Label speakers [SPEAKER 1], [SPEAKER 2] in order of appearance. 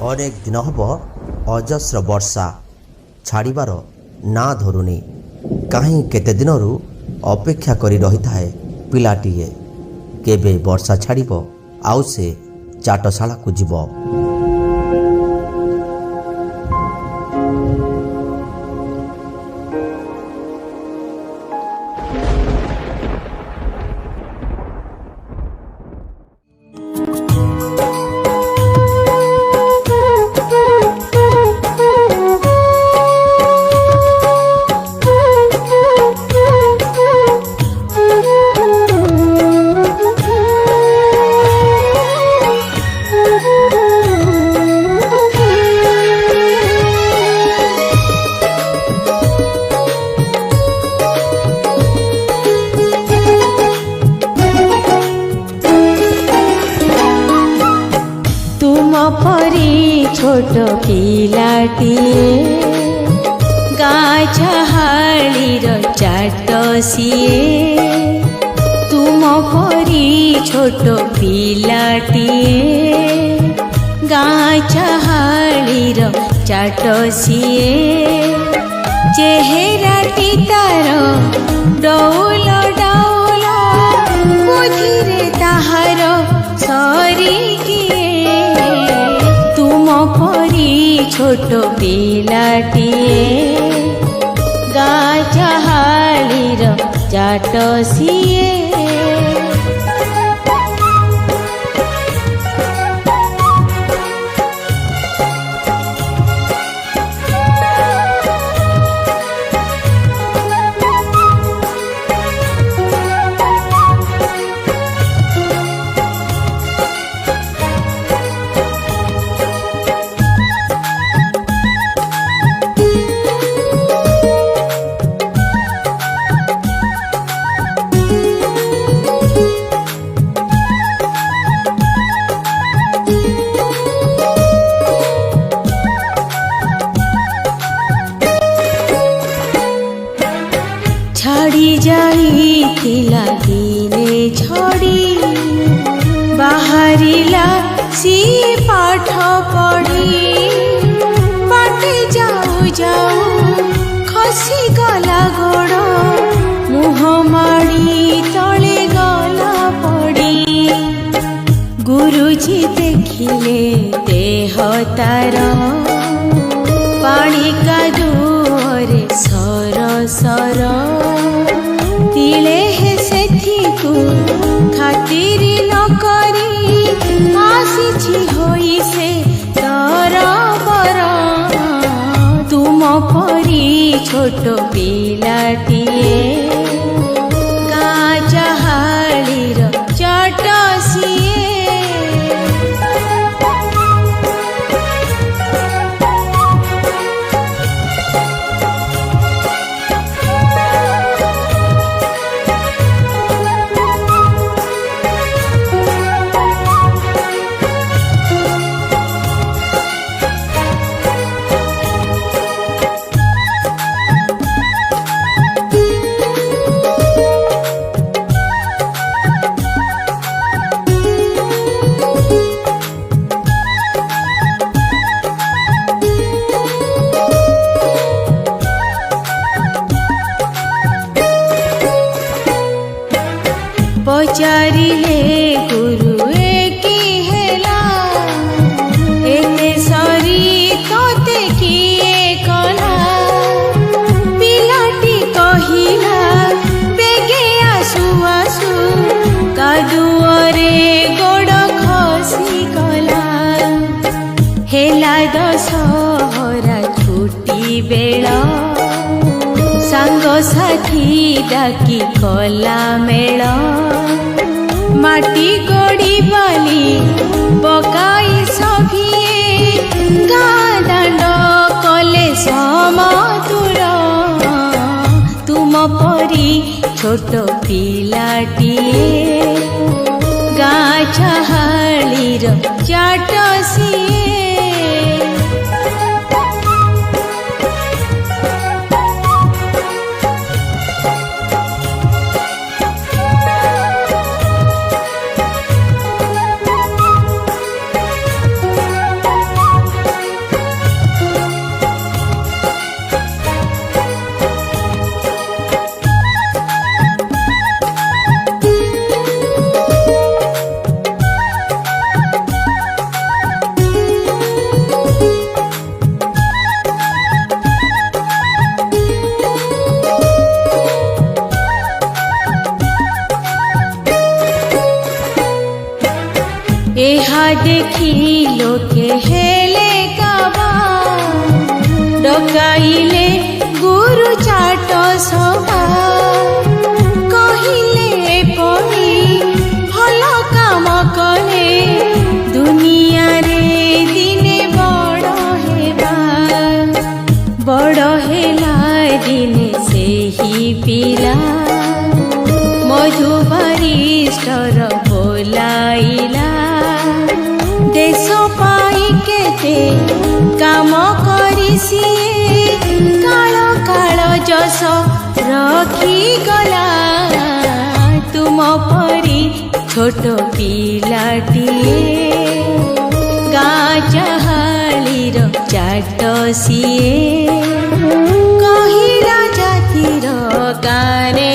[SPEAKER 1] अनेक दिन हब अजस्र वर्षा छाड़बार ना धरुनी कहीं केते दिनरू अपेक्षा करी रही थाए पिलाटीए केबे वर्षा छाड़िब आउ से चाटशाला को जीव।
[SPEAKER 2] छोट पिलाटीए गाँ छहाळीर चाट सिए तुम परी छोट पिलाटीए गाँ छहाळीर चाट सिए चेहराटी तार डौल डौल बुधिरे ताहार सरी परी छोट पिलाटीए गाँ छहाळीर चाट सिए। छाड़ी जाइथिला दिने झड़ी बाहरिला सी पाठ पढ़ी बाटे जाऊ जाऊ खसी गला गोड़ मुह माड़ी तले गला पड़ी गुरुजी देखिले देह तार पानी कादुअरे सर सर तिले हे सेथिकु खातिर न करी आसिछि होई से तरबर तुम परी छोट पिलाटीए गाँ छहाळीर चाट सिए। पचारिले गुरु एकी हेला एते सरी तोते किए कला पिलाटी कहिला बेगे आसु आसु कादुअरे गोड़ खसी गला हेला दशहरा छुट्टी बेला सांग साथी डाकी कला मेल माटी गोड़ी बाली पकाई सभिए गाँ दांड कले समतुर तुम परी छोट पिलाटीए गाँ छहाळीर चाट सिए। ଏହା ଦେଖି ଲୋକେ ହେଲେ କାବା ଡକାଇଲେ ଗୁରୁ ଚାଟ ସଭା କହିଲେ ଏପରି ଭଲ କାମ କଲେ ଦୁନିଆରେ ଦିନେ ବଡ଼ ହେବା ବଡ଼ ହେଲା ଦିନେ ସେହି ପିଲା ମଧୁ ବାରିଷ୍ଟର ବୋଲାଇଲା ଦେଶ ପାଇଁ କେତେ କାମ କରି ସିଏ କାଳ କାଳ ଯଶ ରଖିଗଲା ତୁମ ପରି ଛୋଟ ପିଲାଟିଏ ଗାଁ ଚାହାଳିର ଚାଟ ସିଏ କହିଲା ଜାତିର ଗାଁରେ